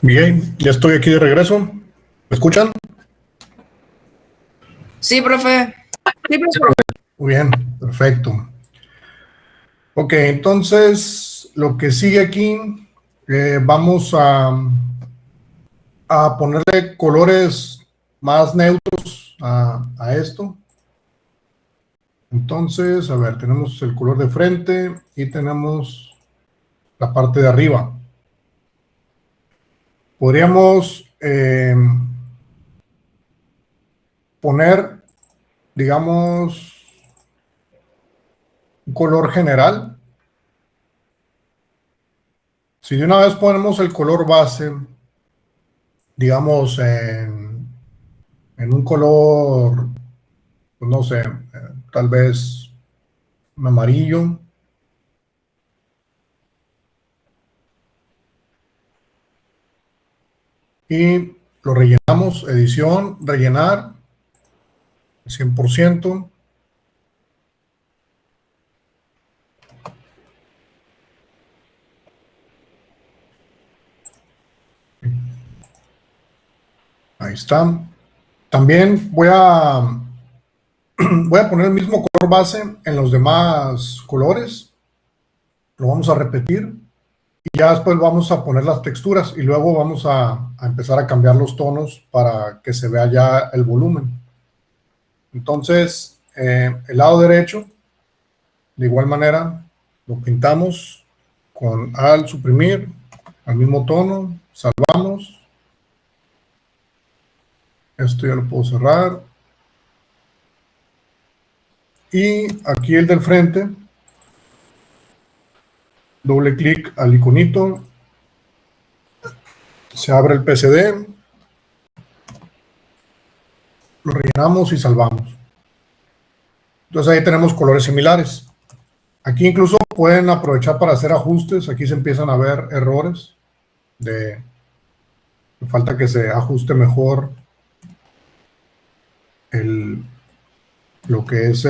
Bien, ya estoy aquí de regreso. ¿Me escuchan? Sí, profe. Muy bien, perfecto. Ok, entonces lo que sigue aquí, vamos a ponerle colores más neutros a esto. Entonces, a ver, tenemos el color de frente y tenemos la parte de arriba. Podríamos poner, digamos, un color general. Si de una vez ponemos el color base, digamos, en un color, pues no sé, tal vez un amarillo. Y lo rellenamos, edición, rellenar, 100%. Ahí está. También voy a poner el mismo color base en los demás colores. Lo vamos a repetir. Y ya después vamos a poner las texturas y luego vamos a empezar a cambiar los tonos para que se vea ya el volumen. Entonces, el lado derecho, de igual manera, lo pintamos con al suprimir, al mismo tono, salvamos. Esto ya lo puedo cerrar. Y aquí el del frente, doble clic al iconito, se abre el PSD, lo rellenamos y salvamos. Entonces ahí tenemos colores similares. Aquí incluso pueden aprovechar para hacer ajustes. Aquí se empiezan a ver errores de falta que se ajuste mejor lo que es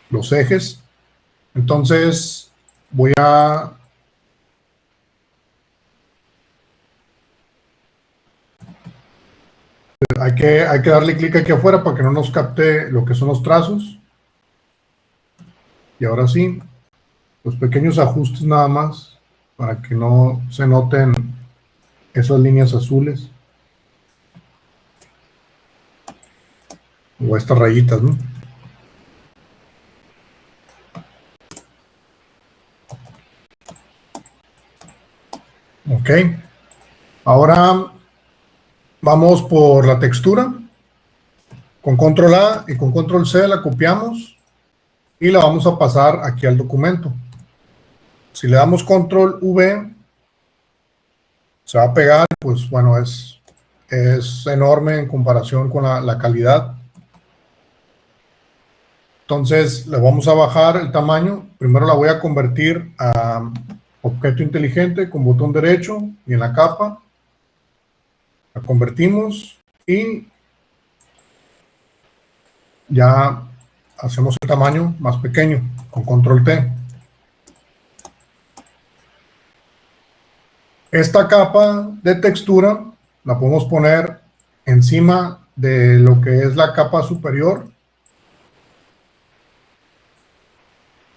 los ejes. Entonces voy a hay que darle clic aquí afuera para que no nos capte lo que son los trazos. Y ahora sí, los pequeños ajustes nada más para que no se noten esas líneas azules o estas rayitas, ¿no? Ok. Ahora vamos por la textura. Con control A y con control C la copiamos y la vamos a pasar aquí al documento. Si le damos control V, se va a pegar, pues bueno, es enorme en comparación con la calidad. Entonces le vamos a bajar el tamaño. Primero la voy a convertir a objeto inteligente con botón derecho y en la capa. La convertimos y ya hacemos el tamaño más pequeño con control T. Esta capa de textura la podemos poner encima de lo que es la capa superior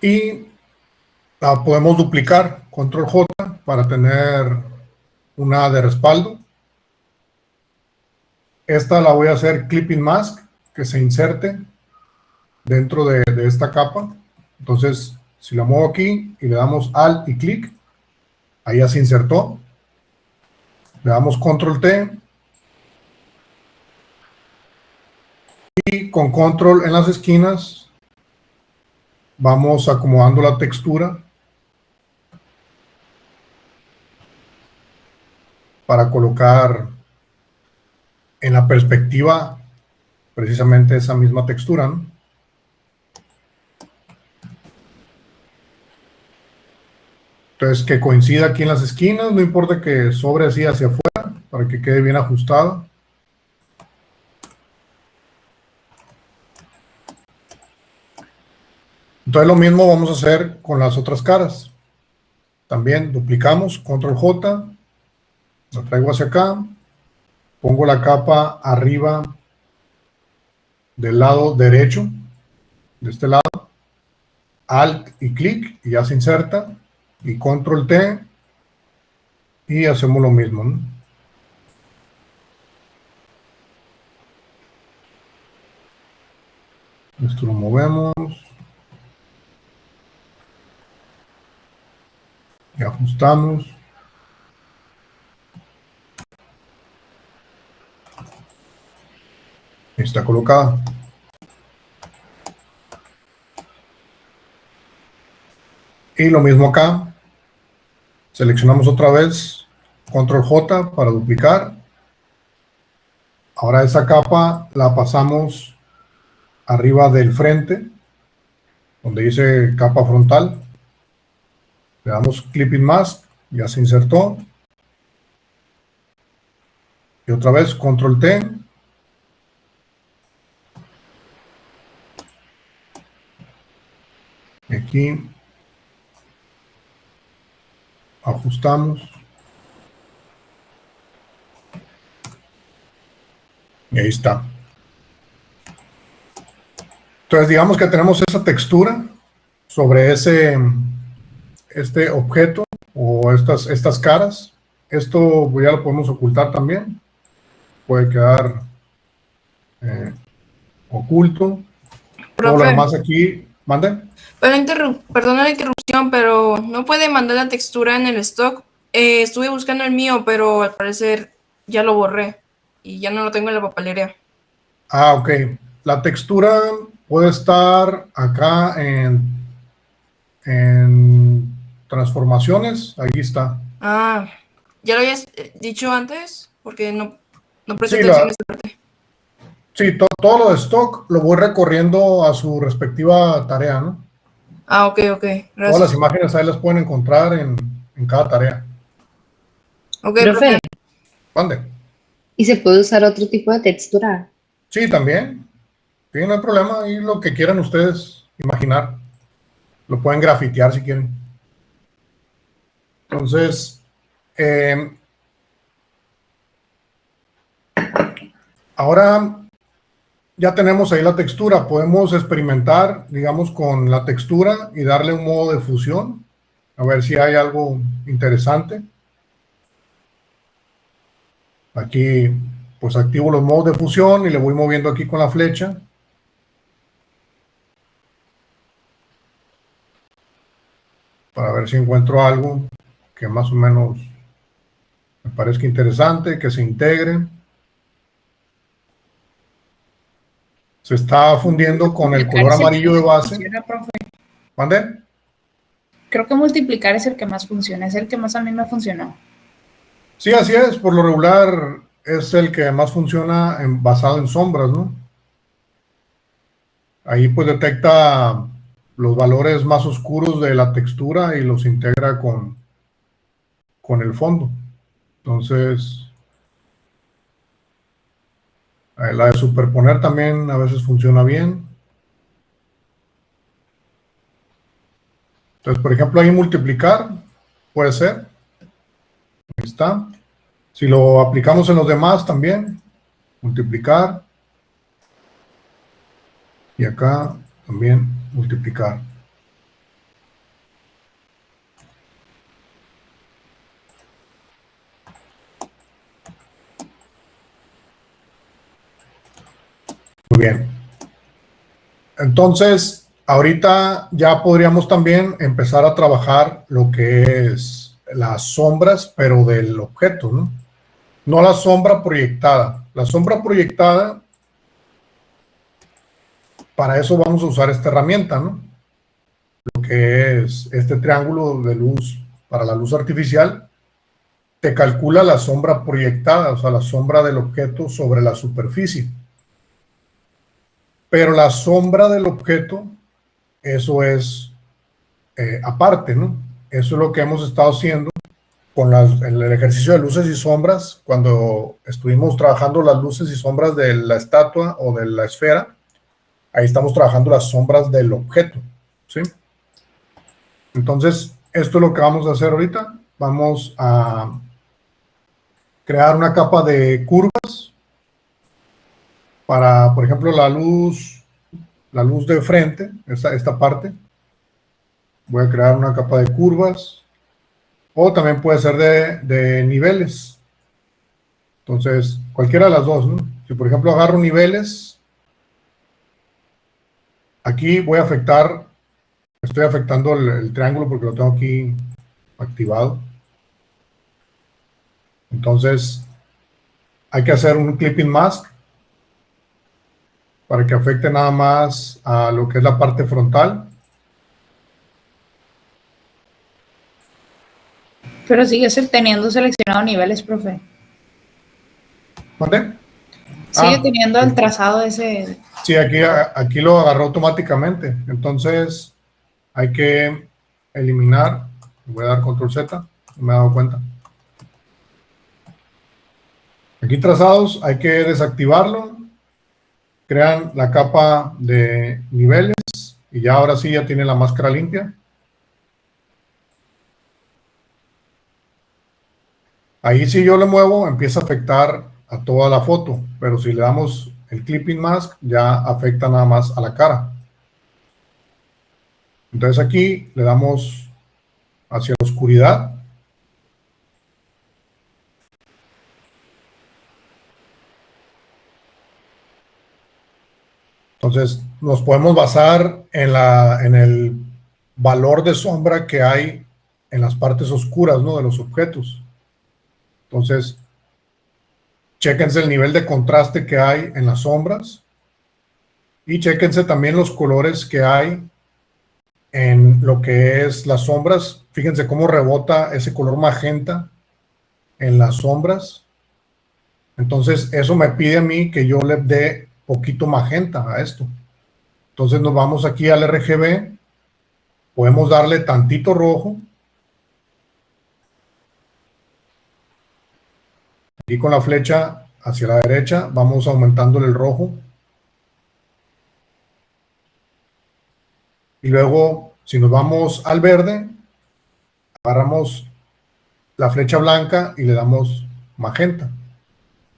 y la podemos duplicar, control J, para tener una de respaldo. Esta la voy a hacer clipping mask, que se inserte dentro de esta capa. Entonces, si la muevo aquí y le damos Alt y clic, ahí ya se insertó. Le damos control T y con control en las esquinas vamos acomodando la textura para colocar en la perspectiva precisamente esa misma textura, ¿no? Entonces, que coincida aquí en las esquinas, no importa que sobre así hacia afuera, para que quede bien ajustado. Entonces, lo mismo vamos a hacer con las otras caras. También duplicamos, control J, Lo traigo hacia acá, pongo la capa arriba del lado derecho, de este lado, Alt y clic, y ya se inserta, y Control T, y hacemos lo mismo, ¿no? Esto lo movemos. Y ajustamos. Está colocada. Y lo mismo acá. Seleccionamos otra vez. Control J para duplicar. Ahora esa capa la pasamos arriba del frente, donde dice capa frontal. Le damos Clipping Mask. Ya se insertó. Y otra vez Control T. Y aquí ajustamos. Y ahí está. Entonces digamos que tenemos esa textura sobre este objeto o estas caras. Esto ya lo podemos ocultar también. Puede quedar oculto. Todo lo Profe, demás aquí, mande. perdona la interrupción, pero no puede mandar la textura en el stock. Estuve buscando el mío, pero al parecer ya lo borré y ya no lo tengo en la papelería. Ah, ok. La textura puede estar acá en transformaciones. Ahí está. Ah, ¿ya lo habías dicho antes? Porque no presté Sí, atención a esta parte. sí, todo lo de stock lo voy recorriendo a su respectiva tarea, ¿no? Ah, ok, Todas las gracias. imágenes ahí las pueden encontrar en cada tarea. Ok, profe. Profe, Mande. ¿y se puede usar otro tipo de textura? Sí, también. Sí, no hay problema. Ahí lo que quieran ustedes imaginar. Lo pueden grafitear si quieren. Entonces, ahora ya tenemos ahí la textura. Podemos experimentar, digamos, con la textura y darle un modo de fusión. A ver si hay algo interesante. Aquí, pues activo los modos de fusión y le voy moviendo aquí con la flecha. Para ver si encuentro algo que más o menos me parezca interesante, que se integre. Se está fundiendo con el color amarillo de base. Funciona, profe. ¿Mande? Creo que multiplicar es el que más funciona, es el que más a mí me funcionó. Sí, así es. Por lo regular es el que más funciona basado en sombras, ¿no? Ahí pues detecta los valores más oscuros de la textura y los integra con el fondo. Entonces, la de superponer también a veces funciona bien. Entonces, por ejemplo, ahí multiplicar puede ser. Ahí está. Si lo aplicamos en los demás también, multiplicar. Y acá también multiplicar. Muy bien. Entonces, ahorita ya podríamos también empezar a trabajar lo que es las sombras, pero del objeto, ¿no? No la sombra proyectada. La sombra proyectada, para eso vamos a usar esta herramienta, ¿no? Lo que es este triángulo de luz para la luz artificial, te calcula la sombra proyectada, o sea, la sombra del objeto sobre la superficie. Pero la sombra del objeto, eso es aparte, ¿no? Eso es lo que hemos estado haciendo con el ejercicio de luces y sombras, cuando estuvimos trabajando las luces y sombras de la estatua o de la esfera. Ahí estamos trabajando las sombras del objeto, ¿sí? Entonces, esto es lo que vamos a hacer ahorita. Vamos a crear una capa de curvas para, por ejemplo, la luz de frente, esta parte. Voy a crear una capa de curvas, o también puede ser de niveles. Entonces, cualquiera de las dos, ¿no? Si, por ejemplo, agarro niveles, aquí estoy afectando el triángulo porque lo tengo aquí activado. Entonces, hay que hacer un clipping mask para que afecte nada más a lo que es la parte frontal. Pero sigue teniendo seleccionado niveles, profe. ¿Mande? Sigue teniendo el trazado ese. Sí, aquí lo agarró automáticamente. Entonces, hay que eliminar. Voy a dar control Z, no me he dado cuenta. Aquí trazados, hay que desactivarlo. Crean la capa de niveles y ya ahora sí ya tiene la máscara limpia. Ahí si yo le muevo, empieza a afectar a toda la foto, pero si le damos el clipping mask, ya afecta nada más a la cara. Entonces aquí le damos hacia la oscuridad. Entonces nos podemos basar en el valor de sombra que hay en las partes oscuras, ¿no?, de los objetos. Entonces, chéquense el nivel de contraste que hay en las sombras y chéquense también los colores que hay en lo que es las sombras. Fíjense cómo rebota ese color magenta en las sombras. Entonces, eso me pide a mí que yo le dé poquito magenta a esto. Entonces, nos vamos aquí al RGB. Podemos darle tantito rojo. Aquí con la flecha hacia la derecha vamos aumentándole el rojo. Y luego, si nos vamos al verde, agarramos la flecha blanca y le damos magenta.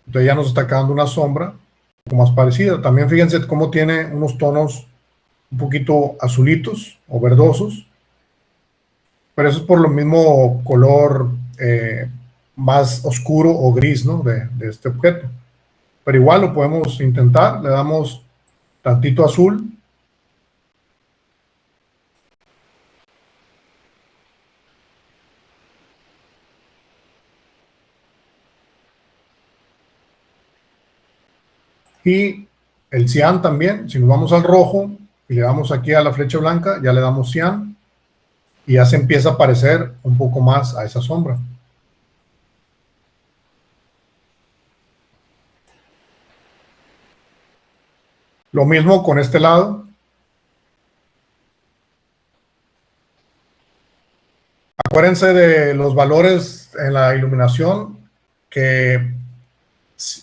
Entonces ya nos está quedando una sombra un poco más parecida. También fíjense cómo tiene unos tonos un poquito azulitos o verdosos. Pero eso es por lo mismo color más oscuro o gris, ¿no?, de este objeto. Pero igual lo podemos intentar. Le damos tantito azul. Y el cian también. Si nos vamos al rojo y le damos aquí a la flecha blanca, ya le damos cian y ya se empieza a parecer un poco más a esa sombra. Lo mismo con este lado. Acuérdense de los valores en la iluminación, que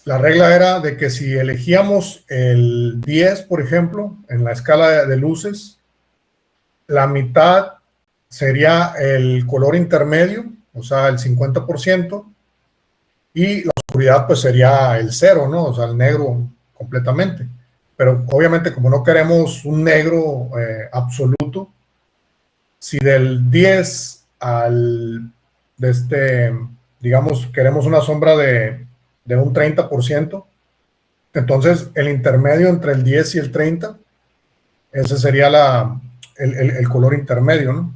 la regla era de que si elegíamos el 10, por ejemplo, en la escala de luces, la mitad sería el color intermedio, o sea, el 50%, y la oscuridad pues sería el 0, ¿no? O sea, el negro completamente. Pero obviamente como no queremos un negro absoluto, si del 10 digamos, queremos una sombra de un 30%, entonces el intermedio entre el 10 y el 30, ese sería el color intermedio, ¿no?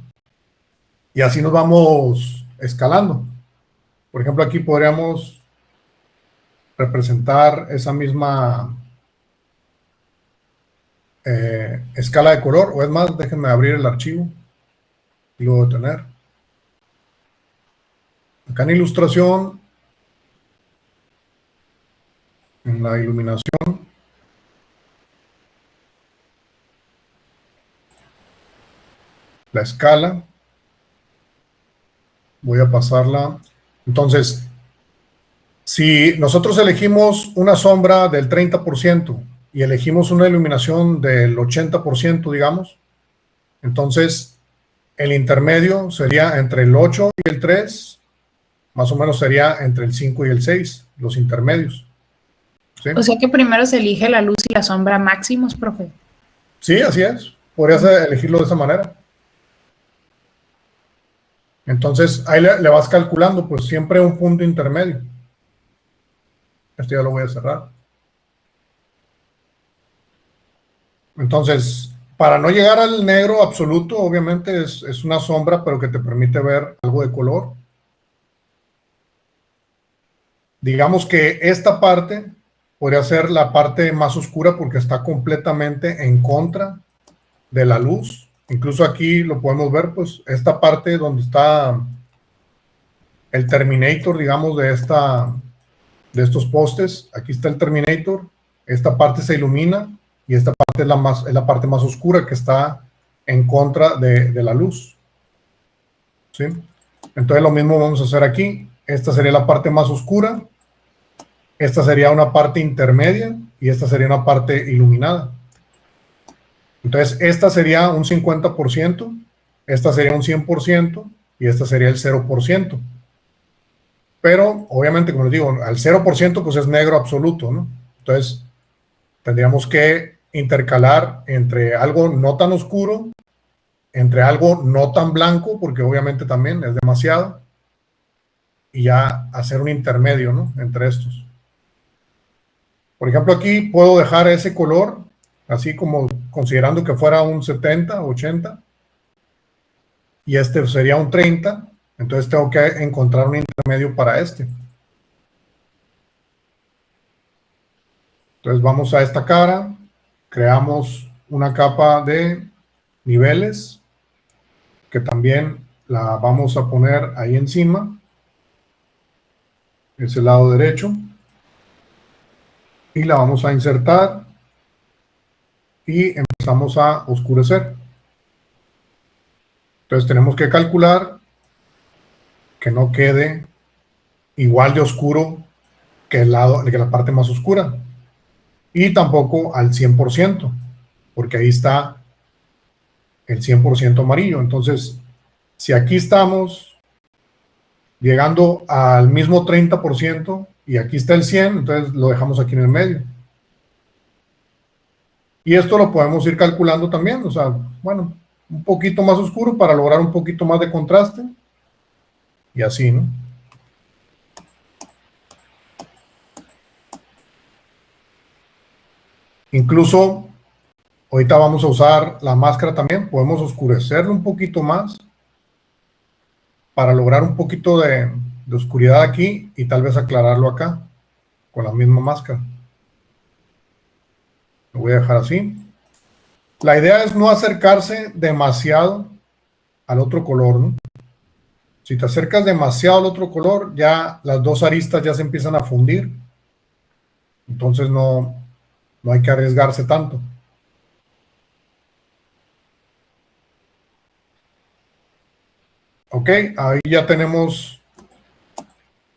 Y así nos vamos escalando. Por ejemplo, aquí podríamos representar esa misma escala de color, o es más, déjenme abrir el archivo y luego detener. Acá en ilustración, en la iluminación, la escala, voy a pasarla. Entonces, si nosotros elegimos una sombra del 30% y elegimos una iluminación del 80%, digamos, entonces el intermedio sería entre el 8 y el 3, Más o menos sería entre el 5 y el 6, los intermedios. ¿Sí? O sea que primero se elige la luz y la sombra máximos, profe. Sí, así es. Podrías elegirlo de esa manera. Entonces, ahí le vas calculando, pues siempre un punto intermedio. Esto ya lo voy a cerrar. Entonces, para no llegar al negro absoluto, obviamente es una sombra, pero que te permite ver algo de color. Digamos que esta parte podría ser la parte más oscura porque está completamente en contra de la luz. Incluso aquí lo podemos ver, pues esta parte donde está el terminator, digamos, de estos postes. Aquí está el terminator. Esta parte se ilumina y esta parte es la parte más oscura que está en contra de la luz. ¿Sí? Entonces lo mismo vamos a hacer aquí. Esta sería la parte más oscura. Esta sería una parte intermedia y esta sería una parte iluminada. Entonces, esta sería un 50%, esta sería un 100% y esta sería el 0%. Pero, obviamente, como les digo, al 0% pues es negro absoluto, ¿no? Entonces, tendríamos que intercalar entre algo no tan oscuro, entre algo no tan blanco, porque obviamente también es demasiado, y ya hacer un intermedio, ¿no? Entre estos. Por ejemplo, aquí puedo dejar ese color, así como considerando que fuera un 70, 80, y este sería un 30, entonces tengo que encontrar un intermedio para este. Entonces vamos a esta cara, creamos una capa de niveles, que también la vamos a poner ahí encima, ese lado derecho, y la vamos a insertar, y empezamos a oscurecer. Entonces tenemos que calcular que no quede igual de oscuro que la parte más oscura. Y tampoco al 100%, porque ahí está el 100% amarillo. Entonces, si aquí estamos llegando al mismo 30% y aquí está el 100%, entonces lo dejamos aquí en el medio. Y esto lo podemos ir calculando también, o sea, bueno, un poquito más oscuro para lograr un poquito más de contraste. Y así, ¿no? Incluso, ahorita vamos a usar la máscara también, podemos oscurecerlo un poquito más para lograr un poquito de oscuridad aquí y tal vez aclararlo acá con la misma máscara. Lo voy a dejar así. La idea es no acercarse demasiado al otro color, ¿no? Si te acercas demasiado al otro color, ya las dos aristas ya se empiezan a fundir. Entonces no hay que arriesgarse tanto. Ok, ahí ya tenemos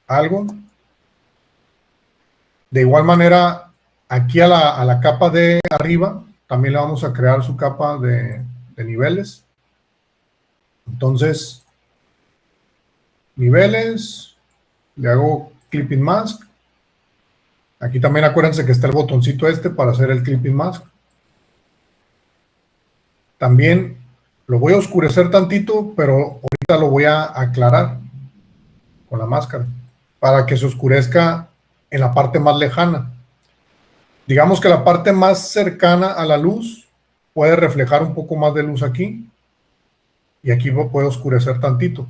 algo. De igual manera, aquí a la capa de arriba, también le vamos a crear su capa de niveles. Entonces, niveles, le hago clipping mask. Aquí también acuérdense que está el botoncito este para hacer el clipping mask. También lo voy a oscurecer tantito, pero ahorita lo voy a aclarar con la máscara para que se oscurezca en la parte más lejana. Digamos que la parte más cercana a la luz puede reflejar un poco más de luz aquí y aquí puede oscurecer tantito.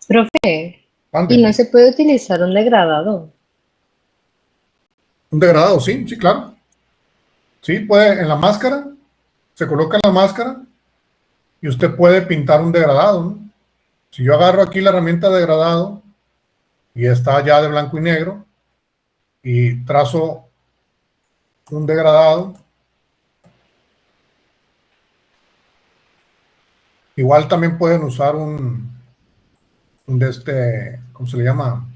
Profe, Ande. ¿y no se puede utilizar un degradado? Un degradado, sí, sí, claro. Sí, puede en la máscara, se coloca en la máscara y usted puede pintar un degradado, ¿no? Si yo agarro aquí la herramienta de degradado y está ya de blanco y negro y trazo un degradado, igual también pueden usar un de este, ¿cómo se le llama?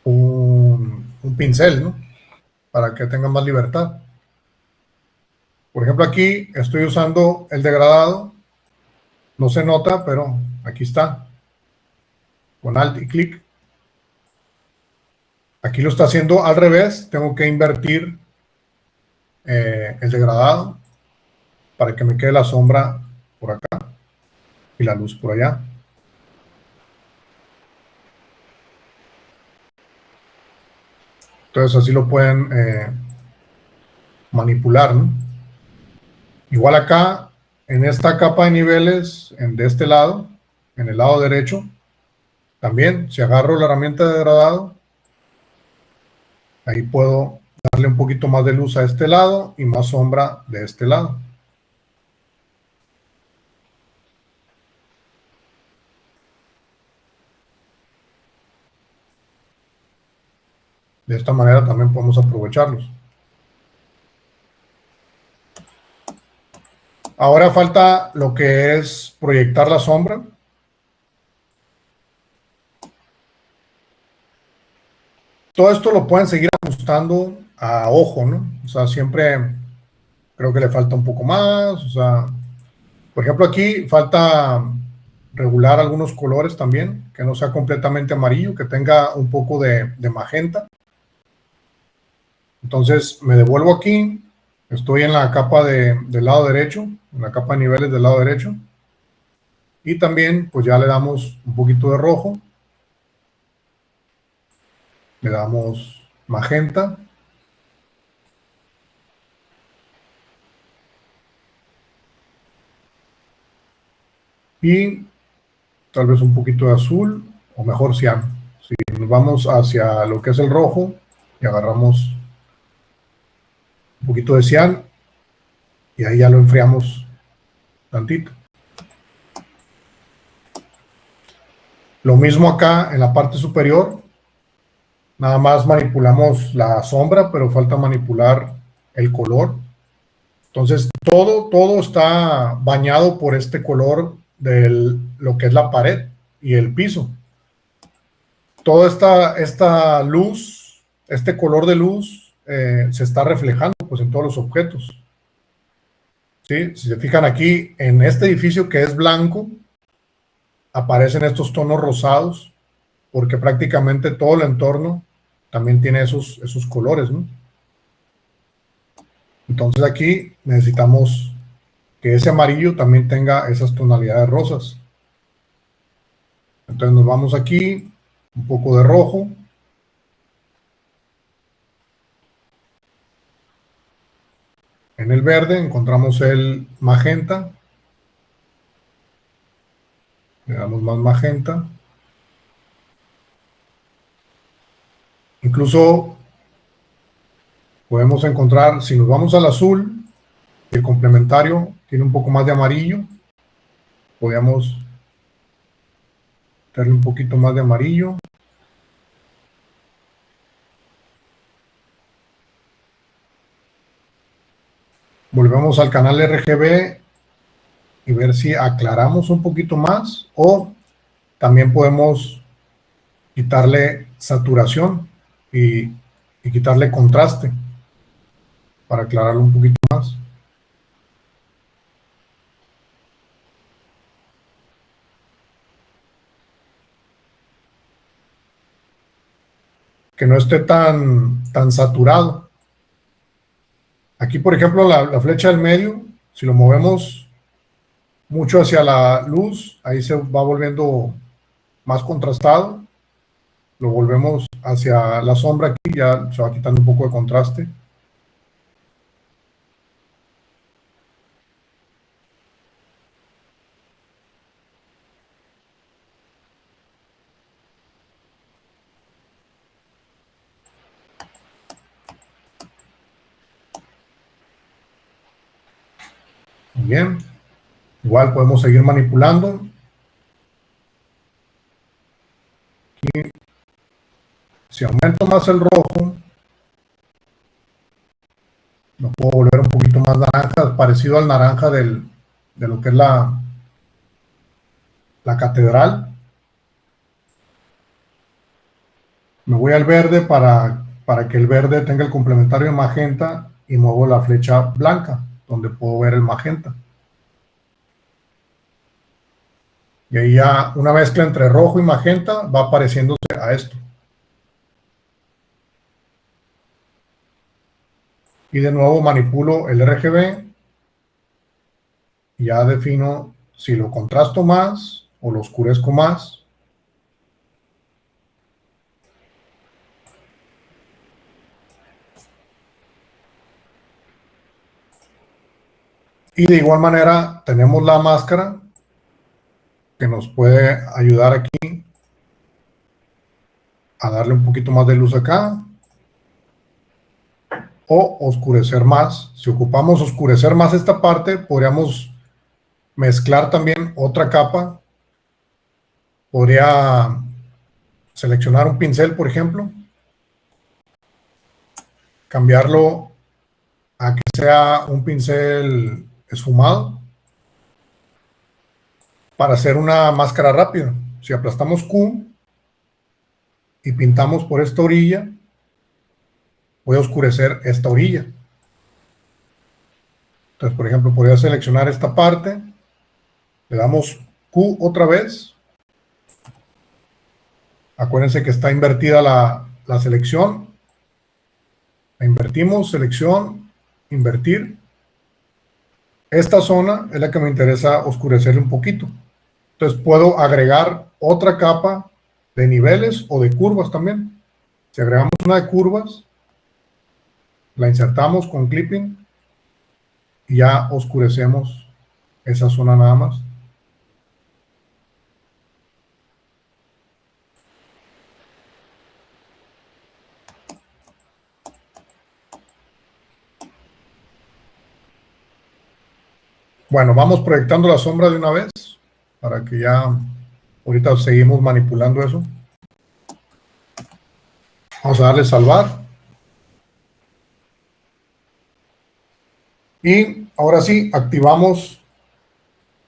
Un pincel, ¿no? Para que tengan más libertad. Por ejemplo, aquí estoy usando el degradado. No se nota, pero aquí está. Con Alt y clic. Aquí lo está haciendo al revés. Tengo que invertir el degradado para que me quede la sombra por acá y la luz por allá. Entonces así lo pueden manipular, ¿no? Igual acá, en esta capa de niveles, de este lado, en el lado derecho, también, si agarro la herramienta de degradado, ahí puedo darle un poquito más de luz a este lado y más sombra de este lado. De esta manera también podemos aprovecharlos. Ahora falta lo que es proyectar la sombra. Todo esto lo pueden seguir ajustando a ojo, ¿no? O sea, siempre creo que le falta un poco más. O sea, por ejemplo, aquí falta regular algunos colores también, que no sea completamente amarillo, que tenga un poco de magenta. Entonces me devuelvo aquí, estoy en la capa del lado derecho, en la capa de niveles del lado derecho, y también pues ya le damos un poquito de rojo, le damos magenta, y tal vez un poquito de azul, o mejor cian. Si nos vamos hacia lo que es el rojo y agarramos un poquito de cian, y ahí ya lo enfriamos tantito. Lo mismo acá en la parte superior, nada más manipulamos la sombra, pero falta manipular el color. Entonces todo está bañado por este color de lo que es la pared y el piso. Toda esta luz, este color de luz se está reflejando pues en todos los objetos. ¿Sí? Si se fijan aquí, en este edificio que es blanco, aparecen estos tonos rosados, porque prácticamente todo el entorno también tiene esos colores, ¿no? Entonces aquí necesitamos que ese amarillo también tenga esas tonalidades rosas. Entonces nos vamos aquí, un poco de rojo. En el verde encontramos el magenta. Le damos más magenta. Incluso podemos encontrar, si nos vamos al azul, el complementario tiene un poco más de amarillo, podríamos darle un poquito más de amarillo. Volvemos al canal RGB y ver si aclaramos un poquito más, o también podemos quitarle saturación y quitarle contraste para aclararlo un poquito más. Que no esté tan saturado. Aquí, por ejemplo, la flecha del medio, si lo movemos mucho hacia la luz, ahí se va volviendo más contrastado. Lo volvemos hacia la sombra, aquí ya se va quitando un poco de contraste. Muy bien. Igual podemos seguir manipulando. Aquí, si aumento más el rojo, lo puedo volver un poquito más naranja, parecido al naranja de lo que es la catedral. Me voy al verde para que el verde tenga el complementario de magenta y muevo la flecha blanca. donde puedo ver el magenta. Y ahí ya una mezcla entre rojo y magenta va apareciéndose a esto. Y de nuevo manipulo el RGB y ya defino si lo contrasto más o lo oscurezco más. Y de igual manera tenemos la máscara que nos puede ayudar aquí a darle un poquito más de luz acá o oscurecer más. Si ocupamos oscurecer más esta parte, podríamos mezclar también otra capa. Podría seleccionar un pincel, por ejemplo, cambiarlo a que sea un pincel esfumado para hacer una máscara rápida. Si aplastamos Q y pintamos por esta orilla, voy a oscurecer esta orilla. Entonces, por ejemplo, podría seleccionar esta parte, le damos Q otra vez. Acuérdense que está invertida la selección. La invertimos, selección, invertir. Esta zona es la que me interesa oscurecer un poquito. Entonces puedo agregar otra capa de niveles o de curvas también. Si agregamos una de curvas, la insertamos con clipping y ya oscurecemos esa zona nada más. Bueno, vamos proyectando la sombra de una vez para que ya ahorita seguimos manipulando eso. Vamos a darle salvar. Y ahora sí, activamos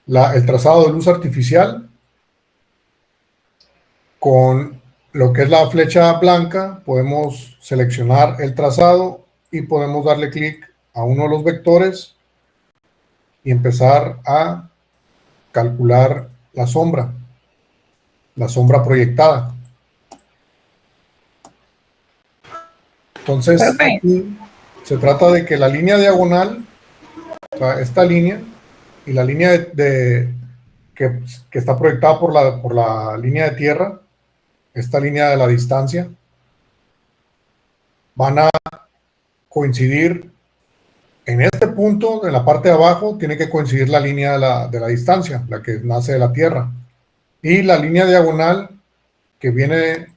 el trazado de luz artificial con lo que es la flecha blanca. Podemos seleccionar el trazado y podemos darle clic a uno de los vectores y empezar a calcular la sombra proyectada. Entonces, aquí se trata de que la línea diagonal, o sea, esta línea y la línea que está proyectada por la línea de tierra, esta línea de la distancia, van a coincidir en este punto. En la parte de abajo tiene que coincidir la línea de la distancia, la que nace de la tierra, y la línea diagonal que viene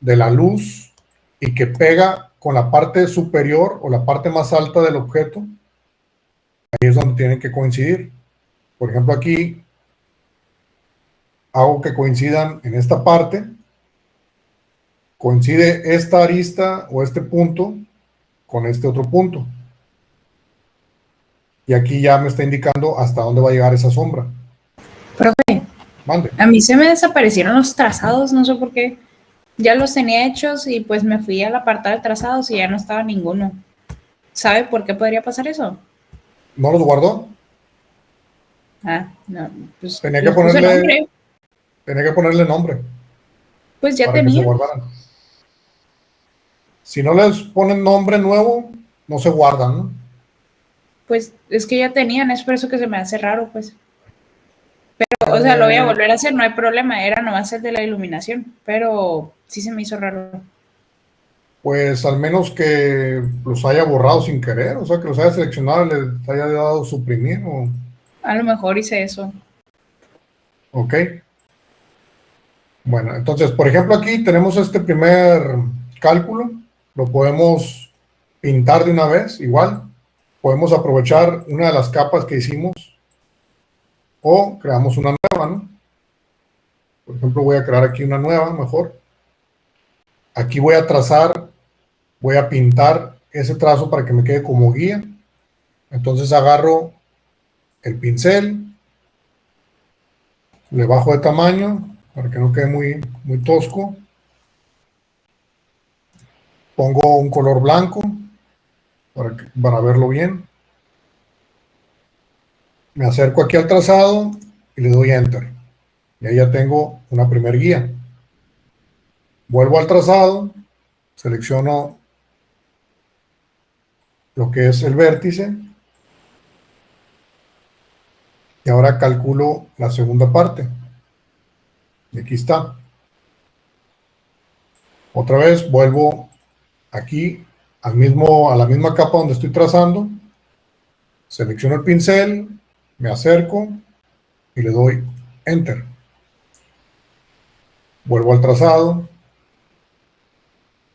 de la luz y que pega con la parte superior o la parte más alta del objeto. Ahí es donde tienen que coincidir. Por ejemplo, aquí hago que coincidan en esta parte. Coincide esta arista o este punto con este otro punto. Y aquí ya me está indicando hasta dónde va a llegar esa sombra. Profe, Mande. a mí se me desaparecieron los trazados, no sé por qué. Ya los tenía hechos y pues me fui al apartado de trazados y ya no estaba ninguno. ¿Sabe por qué podría pasar eso? ¿No los guardó? Ah, no, pues Tenía que les puse ponerle nombre. Tenía que ponerle nombre Pues ya para que se tenía. guardaran. Si no les ponen nombre nuevo, no se guardan, ¿no? Pues es que ya tenían, es por eso que se me hace raro, pues. Pero, o sea, lo voy a volver a hacer, no hay problema, era nomás el de la iluminación, pero sí se me hizo raro. Pues al menos que los haya borrado sin querer, o sea, que los haya seleccionado y les haya dado suprimir, o... A lo mejor hice eso. Ok. Bueno, entonces, por ejemplo, aquí tenemos este primer cálculo, lo podemos pintar de una vez, igual. Podemos aprovechar una de las capas que hicimos o creamos una nueva, ¿no? Por ejemplo, voy a crear aquí una nueva, mejor. Aquí voy a trazar, voy a pintar ese trazo para que me quede como guía. Entonces agarro el pincel, le bajo de tamaño para que no quede muy tosco. Pongo un color blanco para verlo bien. Me acerco aquí al trazado y le doy Enter. Y ahí ya tengo una primer guía. Vuelvo al trazado, selecciono lo que es el vértice y ahora calculo la segunda parte. Y aquí está. Otra vez vuelvo aquí a la misma capa donde estoy trazando, selecciono el pincel, me acerco y le doy Enter. Vuelvo al trazado,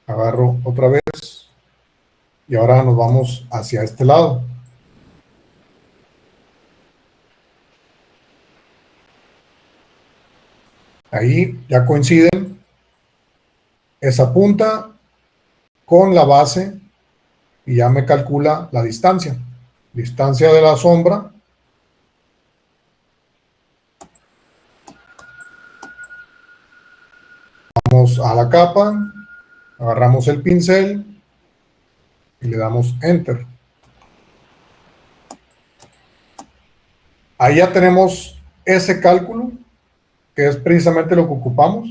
agarro otra vez y ahora nos vamos hacia este lado. Ahí ya coinciden esa punta con la base y ya me calcula la distancia. Distancia de la sombra. Vamos a la capa, agarramos el pincel y le damos Enter. Ahí ya tenemos ese cálculo, que es precisamente lo que ocupamos.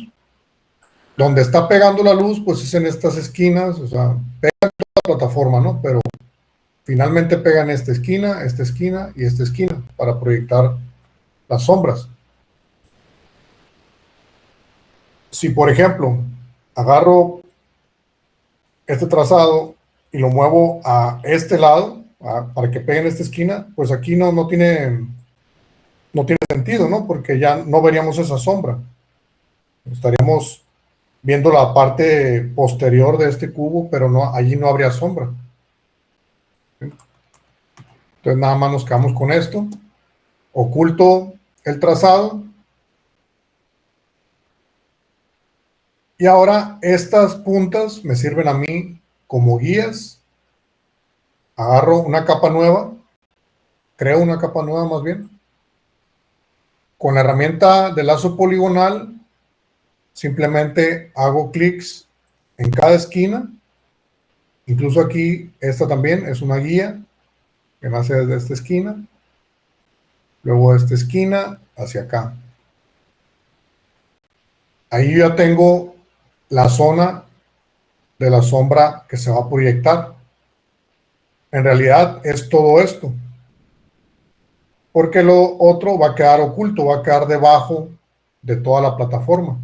Donde está pegando la luz, pues es en estas esquinas, o sea, pega en toda la plataforma, ¿no? Pero finalmente pega en esta esquina y esta esquina para proyectar las sombras. Si, por ejemplo, agarro este trazado y lo muevo a este lado, para que pegue en esta esquina, pues aquí no tiene sentido, ¿no? Porque ya no veríamos esa sombra. Estaríamos viendo la parte posterior de este cubo, pero allí no habría sombra. Entonces nada más nos quedamos con esto. Oculto el trazado. Y ahora estas puntas me sirven a mí como guías. Agarro una capa nueva. Creo una capa nueva más bien. Con la herramienta de lazo poligonal, simplemente hago clics en cada esquina. Incluso aquí, esta también es una guía que nace desde esta esquina. Luego de esta esquina hacia acá. Ahí ya tengo la zona de la sombra que se va a proyectar. En realidad es todo esto. Porque lo otro va a quedar oculto, va a quedar debajo de toda la plataforma.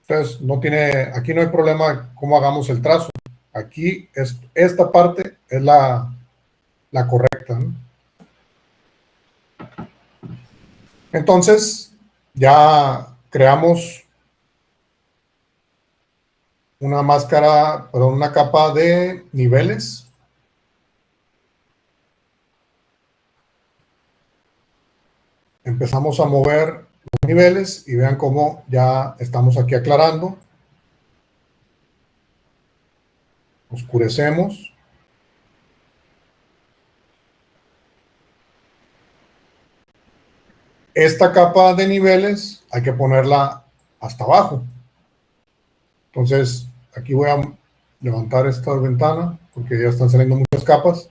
Entonces, aquí no hay problema cómo hagamos el trazo. Aquí, esta parte es la correcta, ¿no? Entonces, ya creamos una capa de niveles. Empezamos a mover los niveles y vean cómo ya estamos aquí aclarando. Oscurecemos. Esta capa de niveles hay que ponerla hasta abajo. Entonces, aquí voy a levantar esta ventana porque ya están saliendo muchas capas.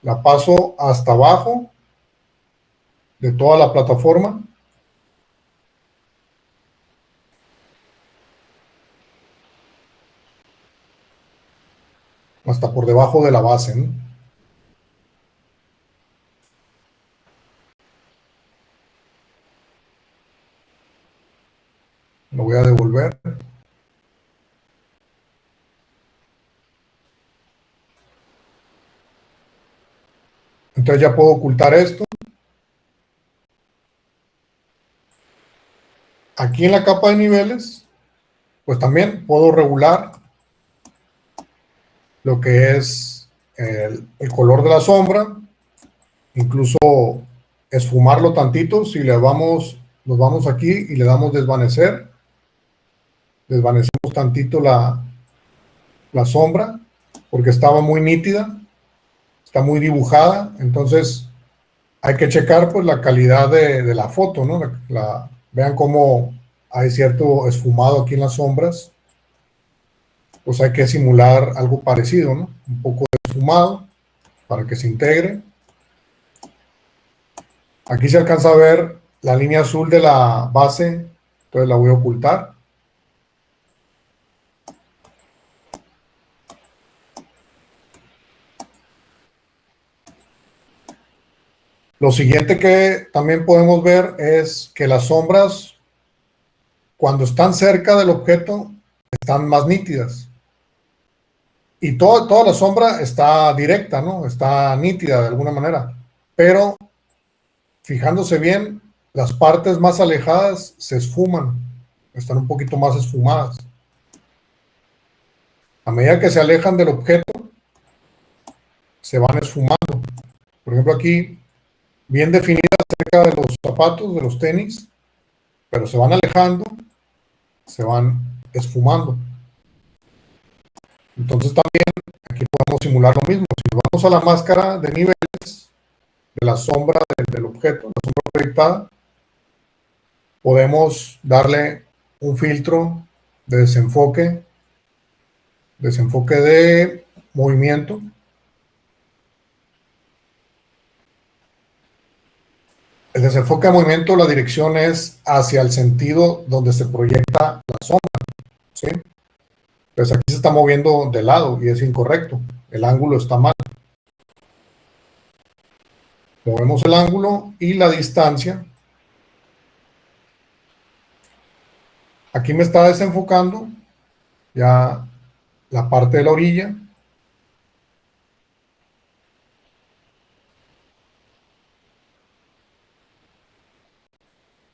La paso hasta abajo de toda la plataforma. Hasta por debajo de la base, ¿no? Lo voy a devolver. Entonces ya puedo ocultar esto. Aquí en la capa de niveles, pues también puedo regular lo que es el color de la sombra, incluso esfumarlo tantito. Si nos vamos aquí y le damos desvanecer, desvanecemos tantito la sombra, porque estaba muy nítida, está muy dibujada. Entonces hay que checar pues la calidad de la foto, ¿no? Vean cómo hay cierto esfumado aquí en las sombras. Pues hay que simular algo parecido, ¿no? Un poco de esfumado para que se integre. Aquí se alcanza a ver la línea azul de la base, entonces la voy a ocultar. Lo siguiente que también podemos ver es que las sombras, cuando están cerca del objeto, están más nítidas. Y toda la sombra está directa, ¿no? Está nítida de alguna manera. Pero, fijándose bien, las partes más alejadas se esfuman. Están un poquito más esfumadas. A medida que se alejan del objeto, se van esfumando. Por ejemplo, aquí, bien definidas cerca de los zapatos, de los tenis, pero se van alejando, se van esfumando. Entonces también aquí podemos simular lo mismo. Si nos vamos a la máscara de niveles de la sombra del objeto, la sombra proyectada, podemos darle un filtro de desenfoque de movimiento. El desenfoque de movimiento, la dirección es hacia el sentido donde se proyecta la sombra, ¿sí? Pues aquí se está moviendo de lado y es incorrecto. El ángulo está mal. Movemos el ángulo y la distancia. Aquí me está desenfocando ya la parte de la orilla.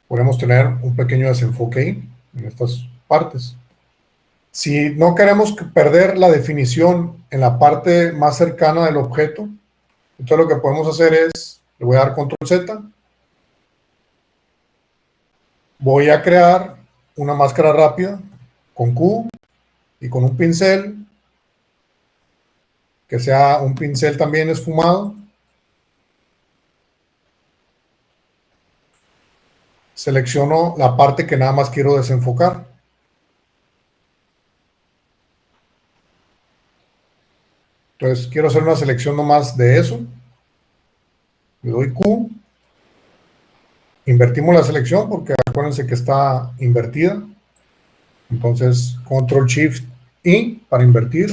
Podemos tener un pequeño desenfoque ahí, en estas partes. Si no queremos perder la definición en la parte más cercana del objeto, entonces lo que podemos hacer es, le voy a dar control Z, voy a crear una máscara rápida con Q y con un pincel, que sea un pincel también esfumado. Selecciono la parte que nada más quiero desenfocar. Entonces quiero hacer una selección nomás de eso. Le doy Q. Invertimos la selección porque acuérdense que está invertida. Entonces Control Shift I para invertir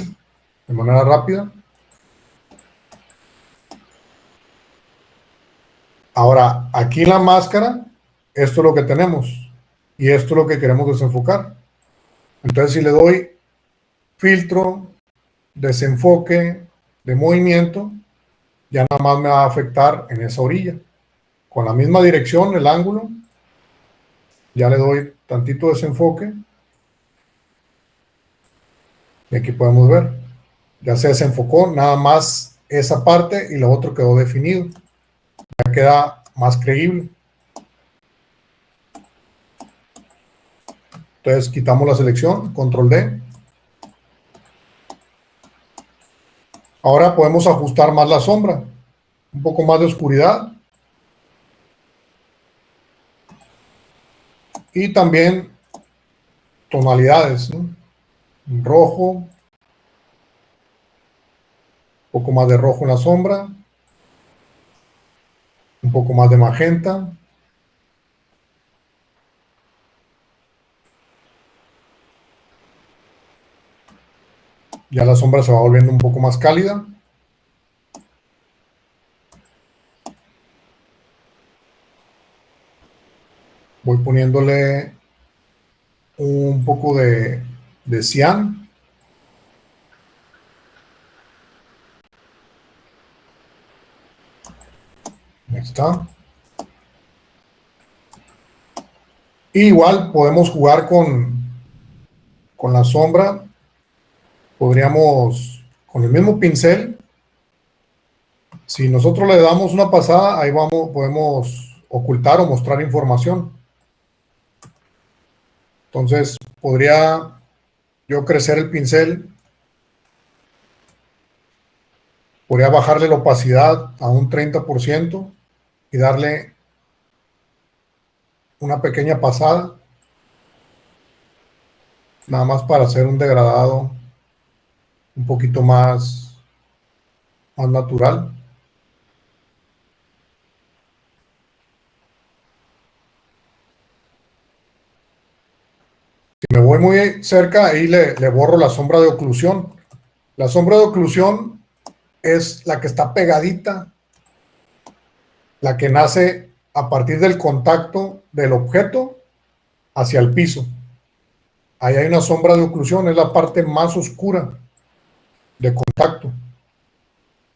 de manera rápida. Ahora, aquí en la máscara, esto es lo que tenemos. Y esto es lo que queremos desenfocar. Entonces, si le doy filtro, desenfoque de movimiento, ya nada más me va a afectar en esa orilla. Con la misma dirección, el ángulo, ya le doy tantito desenfoque. Y aquí podemos ver, ya se desenfocó nada más esa parte y lo otro quedó definido. Ya queda más creíble. Entonces quitamos la selección, control D. Ahora podemos ajustar más la sombra, un poco más de oscuridad. Y también tonalidades, ¿no? Rojo, un poco más de rojo en la sombra, un poco más de magenta. Ya la sombra se va volviendo un poco más cálida. Voy poniéndole un poco de cian. Ahí está. Y igual podemos jugar con la sombra. Podríamos, con el mismo pincel, si nosotros le damos una pasada, ahí podemos ocultar o mostrar información. Entonces, podría yo crecer el pincel, podría bajarle la opacidad a un 30% y darle una pequeña pasada, nada más para hacer un degradado un poquito más natural. me voy muy cerca, ahí le borro la sombra de oclusión. La sombra de oclusión es la que está pegadita, la que nace a partir del contacto del objeto hacia el piso. Ahí hay una sombra de oclusión, es la parte más oscura de contacto.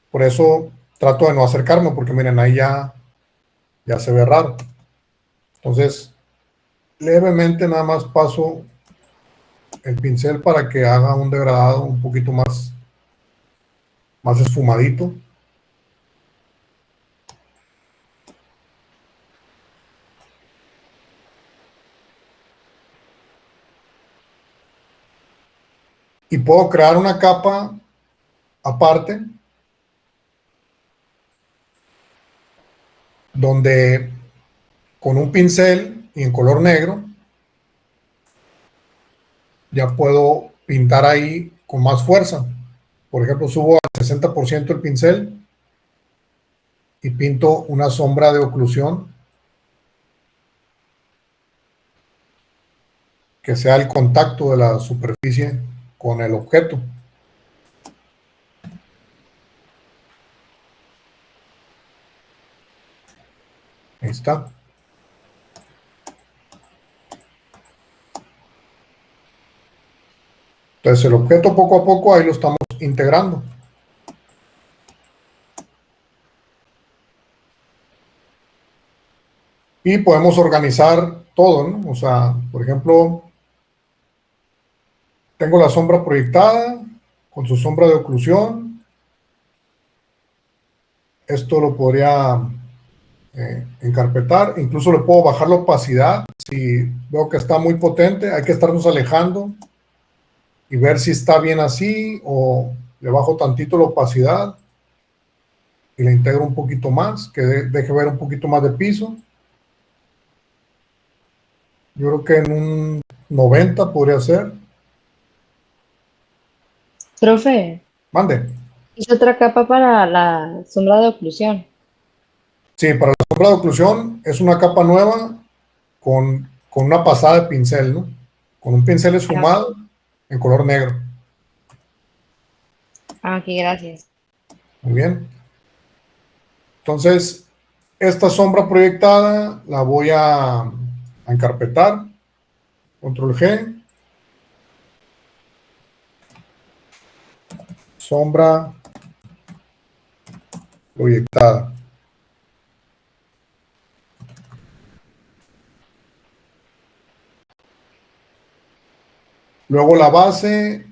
Por eso trato de no acercarme, porque miren, ahí ya se ve raro. Entonces, levemente nada más paso el pincel para que haga un degradado un poquito más esfumadito. Y puedo crear una capa aparte donde con un pincel y en color negro ya puedo pintar ahí con más fuerza. Por ejemplo, subo al 60% el pincel y pinto una sombra de oclusión que sea el contacto de la superficie con el objeto. Ahí está. Entonces el objeto poco a poco ahí lo estamos integrando. Y podemos organizar todo, ¿no? O sea, por ejemplo, tengo la sombra proyectada con su sombra de oclusión. Esto lo podría encarpetar. Incluso le puedo bajar la opacidad. Si veo que está muy potente, hay que estarnos alejando y ver si está bien así, o le bajo tantito la opacidad y le integro un poquito más, que deje ver un poquito más de piso. Yo creo que en un 90 podría ser. Profe, Mande. es otra capa para la sombra de oclusión. Sí, para la sombra de oclusión es una capa nueva con una pasada de pincel, ¿no? Con un pincel esfumado en color negro. Ah, ok, gracias. Muy bien. Entonces, esta sombra proyectada la voy a encarpetar. Control G. Sombra proyectada. Luego la base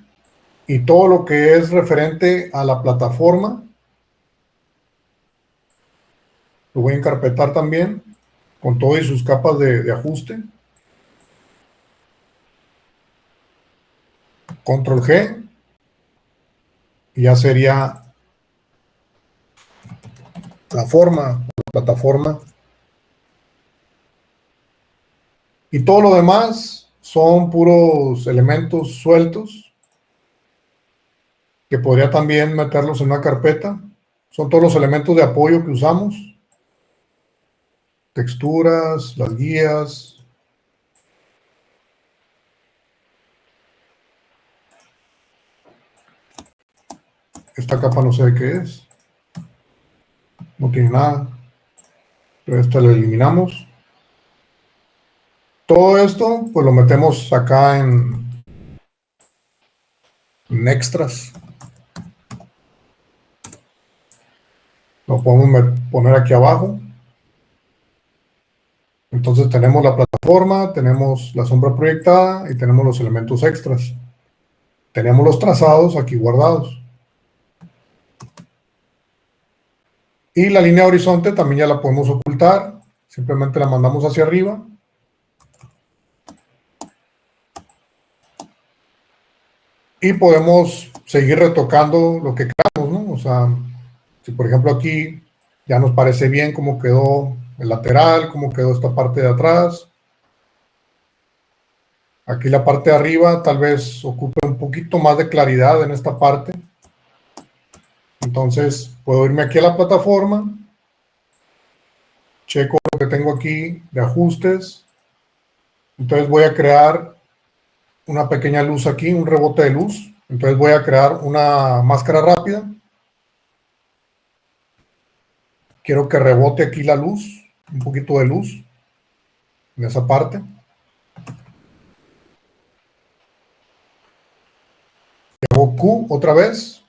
y todo lo que es referente a la plataforma lo voy a encarpetar también con todo y sus capas de ajuste. Control G. Y ya sería la forma, la plataforma. Y todo lo demás son puros elementos sueltos que podría también meterlos en una carpeta. Son todos los elementos de apoyo que usamos. Texturas, las guías. Esta capa no sé de qué es. No tiene nada. Pero esta la eliminamos. Todo esto pues lo metemos acá en extras. Lo podemos poner aquí abajo. Entonces tenemos la plataforma, tenemos la sombra proyectada y tenemos los elementos extras. Tenemos los trazados aquí guardados. Y la línea horizonte también ya la podemos ocultar. Simplemente la mandamos hacia arriba. Y podemos seguir retocando lo que queramos, ¿no? O sea, si por ejemplo aquí ya nos parece bien cómo quedó el lateral, cómo quedó esta parte de atrás. Aquí la parte de arriba tal vez ocupe un poquito más de claridad en esta parte. Entonces puedo irme aquí a la plataforma. Checo lo que tengo aquí de ajustes. Entonces voy a crear una pequeña luz aquí, un rebote de luz. Entonces voy a crear una máscara rápida. Quiero que rebote aquí la luz, un poquito de luz en esa parte. Hago Q otra vez,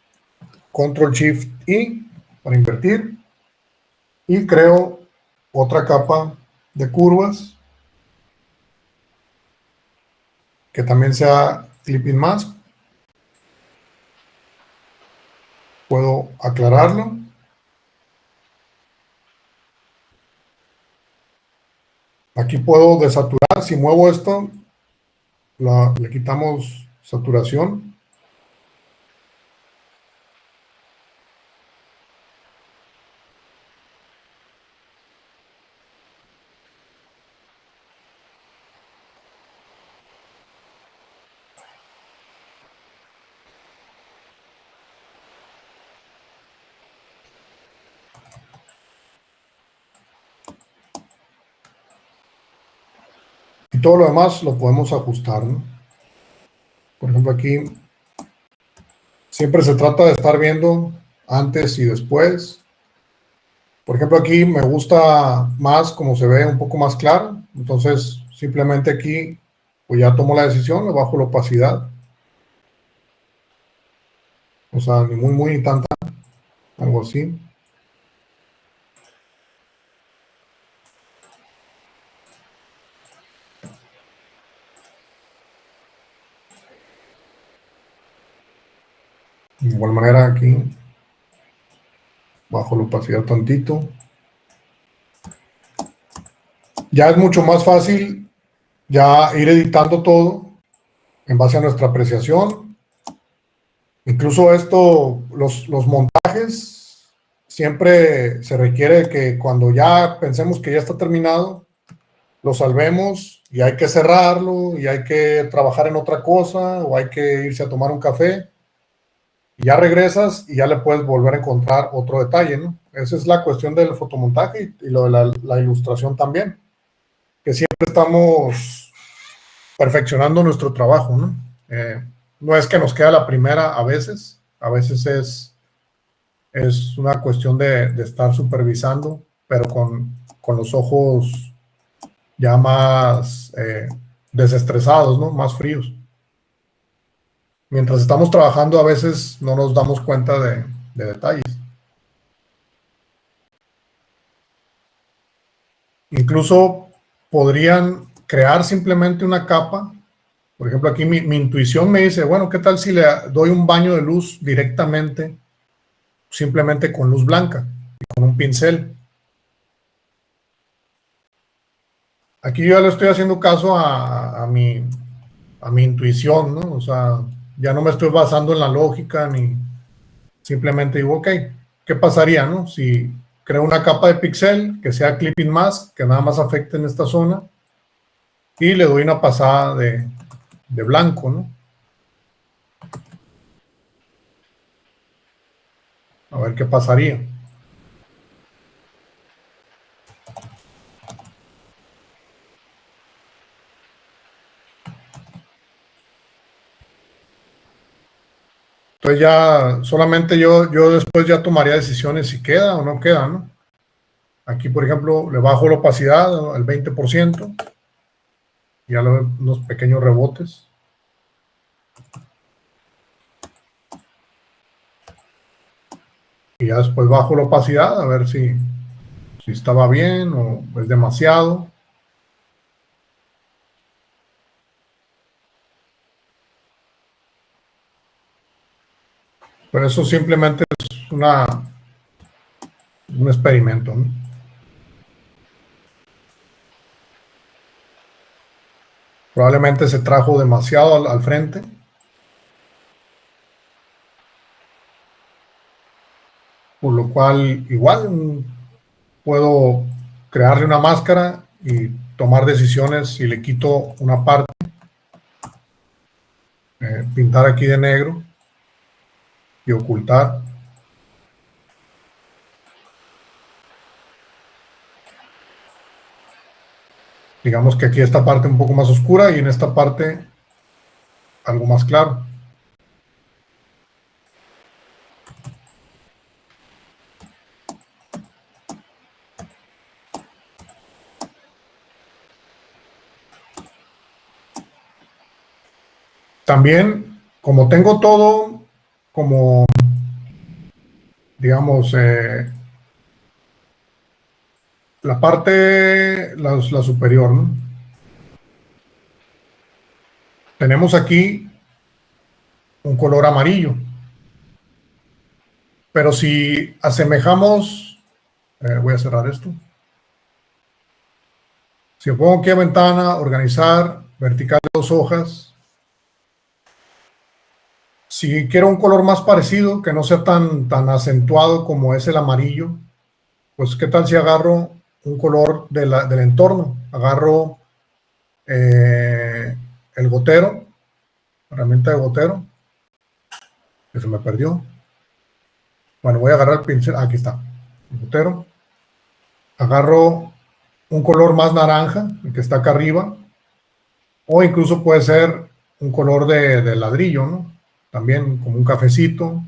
Control Shift I para invertir y creo otra capa de curvas que también sea Clipping Mask. Puedo aclararlo. Aquí puedo desaturar. Si muevo esto, le quitamos saturación. Y todo lo demás lo podemos ajustar, ¿no? Por ejemplo, aquí siempre se trata de estar viendo antes y después. Por ejemplo, aquí me gusta más como se ve un poco más claro. Entonces, simplemente aquí, pues ya tomo la decisión, le bajo la opacidad. O sea, ni muy, ni tanta, algo así. De igual manera aquí, bajo la opacidad tantito. Ya es mucho más fácil ya ir editando todo en base a nuestra apreciación. Incluso esto, los montajes, siempre se requiere que cuando ya pensemos que ya está terminado, lo salvemos y hay que cerrarlo y hay que trabajar en otra cosa o hay que irse a tomar un café. Y ya regresas y ya le puedes volver a encontrar otro detalle, ¿no? Esa es la cuestión del fotomontaje y lo de la ilustración también, que siempre estamos perfeccionando nuestro trabajo, ¿no? No es que nos queda la primera a veces es una cuestión de estar supervisando, pero con los ojos ya más desestresados, ¿no? Más fríos. Mientras estamos trabajando, a veces no nos damos cuenta de detalles. Incluso podrían crear simplemente una capa. Por ejemplo, aquí mi intuición me dice, bueno, ¿qué tal si le doy un baño de luz directamente, simplemente con luz blanca y con un pincel? Aquí yo ya le estoy haciendo caso a mi intuición, ¿no? O sea, ya no me estoy basando en la lógica ni simplemente digo, ok, ¿qué pasaría, no? Si creo una capa de pixel que sea clipping mask, que nada más afecte en esta zona y le doy una pasada de blanco, ¿no? A ver qué pasaría. Entonces ya solamente yo después ya tomaría decisiones si queda o no queda, ¿no? Aquí, por ejemplo, le bajo la opacidad al 20%. Ya lo veo, unos pequeños rebotes. Y ya después bajo la opacidad a ver si estaba bien o es demasiado. Pero eso simplemente es un experimento, ¿no? Probablemente se trajo demasiado al frente. Por lo cual igual puedo crearle una máscara y tomar decisiones si le quito una parte. Pintar aquí de negro y ocultar. Digamos que aquí esta parte un poco más oscura y en esta parte algo más claro. También, como tengo todo como, digamos, la parte, la superior, ¿no? Tenemos aquí un color amarillo. Pero si asemejamos, voy a cerrar esto. Si pongo aquí a ventana, organizar, vertical de 2 hojas. Si quiero un color más parecido, que no sea tan acentuado como es el amarillo, pues qué tal si agarro un color del entorno. Agarro el gotero, herramienta de gotero, que se me perdió. Bueno, voy a agarrar el pincel, aquí está, el gotero. Agarro un color más naranja, el que está acá arriba, o incluso puede ser un color de ladrillo, ¿no? También como un cafecito,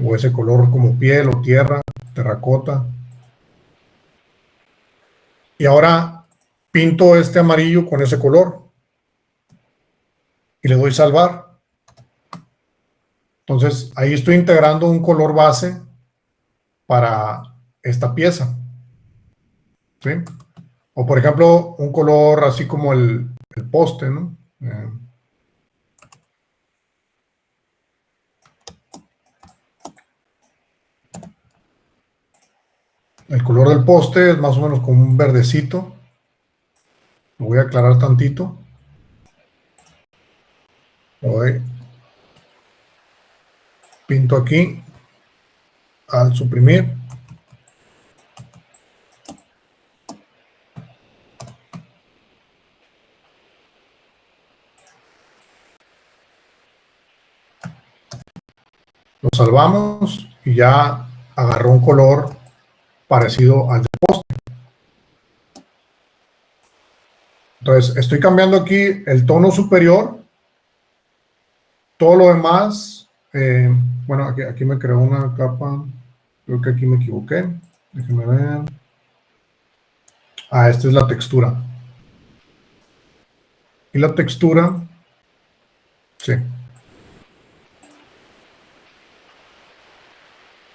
o ese color como piel o tierra, terracota. Y ahora pinto este amarillo con ese color y le doy salvar. Entonces ahí estoy integrando un color base para esta pieza, ¿sí? O por ejemplo un color así como el poste, ¿no? El color del poste es más o menos como un verdecito. Lo voy a aclarar tantito. Pinto aquí al suprimir. Lo salvamos y ya agarró un color parecido al del poste. Entonces, estoy cambiando aquí el tono superior. Todo lo demás, bueno, aquí me creó una capa. Creo que aquí me equivoqué. Déjenme ver. Esta es la textura. Y la textura, sí.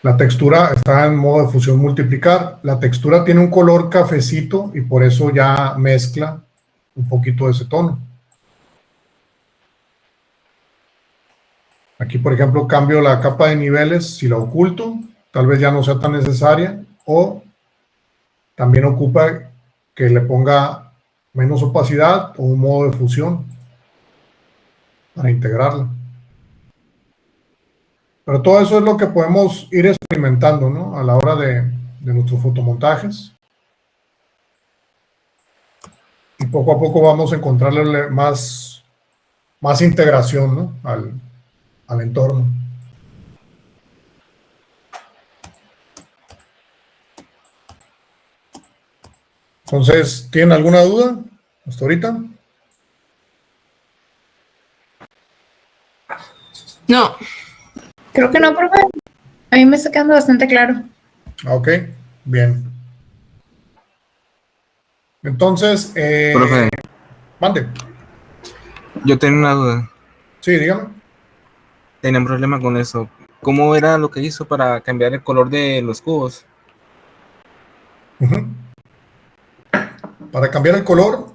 La textura está en modo de fusión multiplicar. La textura tiene un color cafecito y por eso ya mezcla un poquito de ese tono. Aquí, por ejemplo, cambio la capa de niveles. Si la oculto, tal vez ya no sea tan necesaria. O también ocupa que le ponga menos opacidad o un modo de fusión para integrarla. Pero todo eso es lo que podemos ir experimentando, ¿no? A la hora de nuestros fotomontajes. Y poco a poco vamos a encontrarle más integración, ¿no? al entorno. Entonces, ¿tienen alguna duda hasta ahorita? No. Creo que no, profe. A mí me está quedando bastante claro. Ok, bien. Entonces, Profe, mande. yo tengo una duda. Sí, dígame. Tenía un problema con eso. ¿Cómo era lo que hizo para cambiar el color de los cubos? Uh-huh. Para cambiar el color,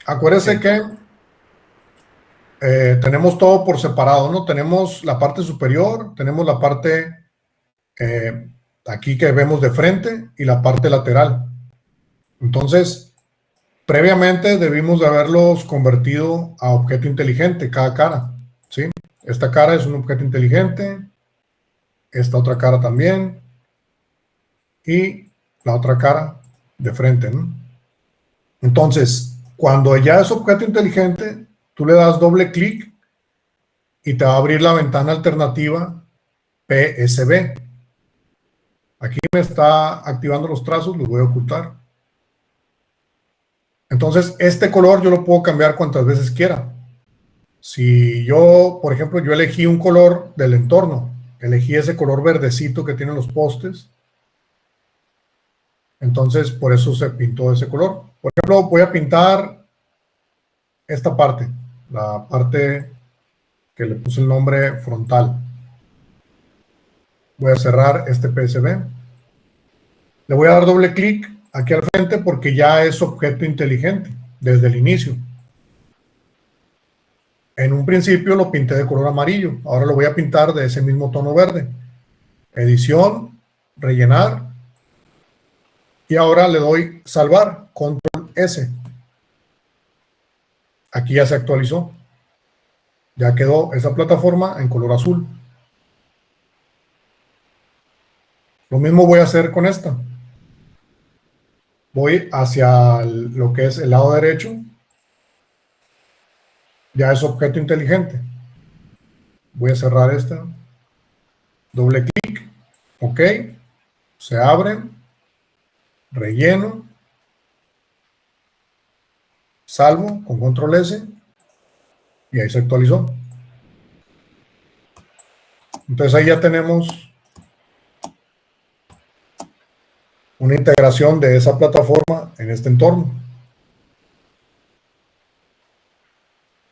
acuérdese Sí. que tenemos todo por separado, ¿no? Tenemos la parte superior, tenemos la parte aquí que vemos de frente y la parte lateral. Entonces, previamente debimos de haberlos convertido a objeto inteligente, cada cara, ¿sí? Esta cara es un objeto inteligente, esta otra cara también, y la otra cara de frente, ¿no? Entonces, cuando ya es objeto inteligente, tú le das doble clic y te va a abrir la ventana alternativa PSB. Aquí me está activando los trazos, los voy a ocultar. Entonces, este color yo lo puedo cambiar cuantas veces quiera. Si yo, por ejemplo, yo elegí un color del entorno, elegí ese color verdecito que tienen los postes, entonces por eso se pintó ese color. Por ejemplo, voy a pintar esta parte, la parte que le puse el nombre frontal. Voy a cerrar este PSB. Le voy a dar doble clic aquí al frente porque ya es objeto inteligente desde el inicio. En un principio lo pinté de color amarillo, ahora lo voy a pintar de ese mismo tono verde. Edición, rellenar, y ahora le doy salvar, control S. Aquí ya se actualizó. Ya quedó esa plataforma en color azul. Lo mismo voy a hacer con esta. Voy hacia lo que es el lado derecho. Ya es objeto inteligente. Voy a cerrar esta. Doble clic. Ok. Se abren. Relleno. Salvo con control S. Y ahí se actualizó. Entonces ahí ya tenemos una integración de esa plataforma en este entorno.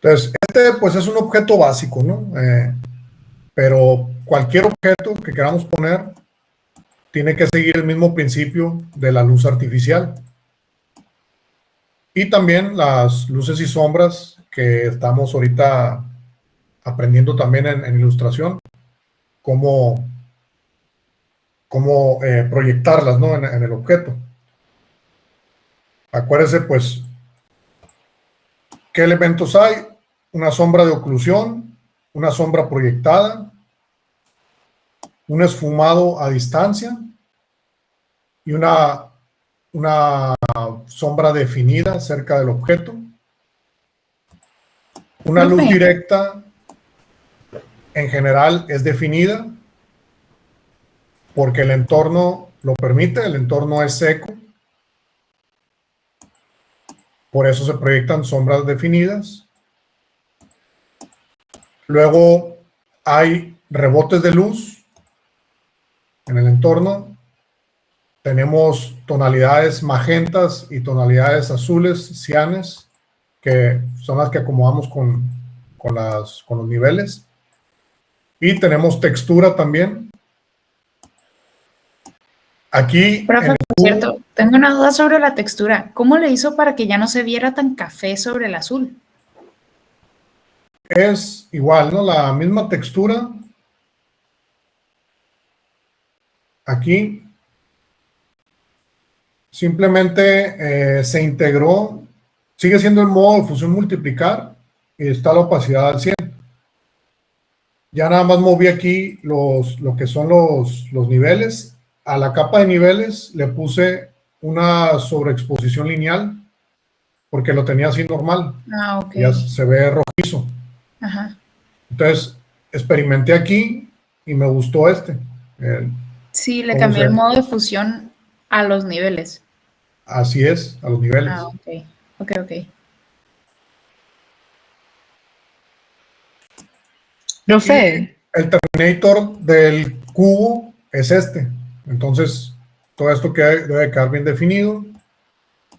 Entonces, este pues es un objeto básico, ¿no? Pero cualquier objeto que queramos poner tiene que seguir el mismo principio de la luz artificial. Y también las luces y sombras que estamos ahorita aprendiendo también en ilustración, cómo proyectarlas, ¿no? en el objeto. Acuérdense, pues, ¿qué elementos hay? Una sombra de oclusión, una sombra proyectada, un esfumado a distancia y una sombra definida cerca del objeto. Una luz directa en general es definida porque el entorno lo permite, el entorno es seco. Por eso se proyectan sombras definidas. Luego hay rebotes de luz en el entorno. Tenemos tonalidades magentas y tonalidades azules, cianes, que son las que acomodamos con los niveles. Y tenemos textura también. Aquí, Profe, por cierto, tengo una duda sobre la textura. ¿Cómo le hizo para que ya no se viera tan café sobre el azul? es igual, ¿no? La misma textura. Aquí simplemente se integró, sigue siendo el modo de fusión multiplicar y está la opacidad al 100. Ya nada más moví aquí lo que son los niveles. A la capa de niveles le puse una sobreexposición lineal porque lo tenía así normal. Ah, ok. Ya se ve rojizo. Ajá. Entonces experimenté aquí y me gustó este. Sí, le cambié el modo de fusión a los niveles. Así es, a los niveles. Ah, ok. Ok, ok. Profe, El Terminator del cubo es este. Entonces, todo esto debe quedar bien definido.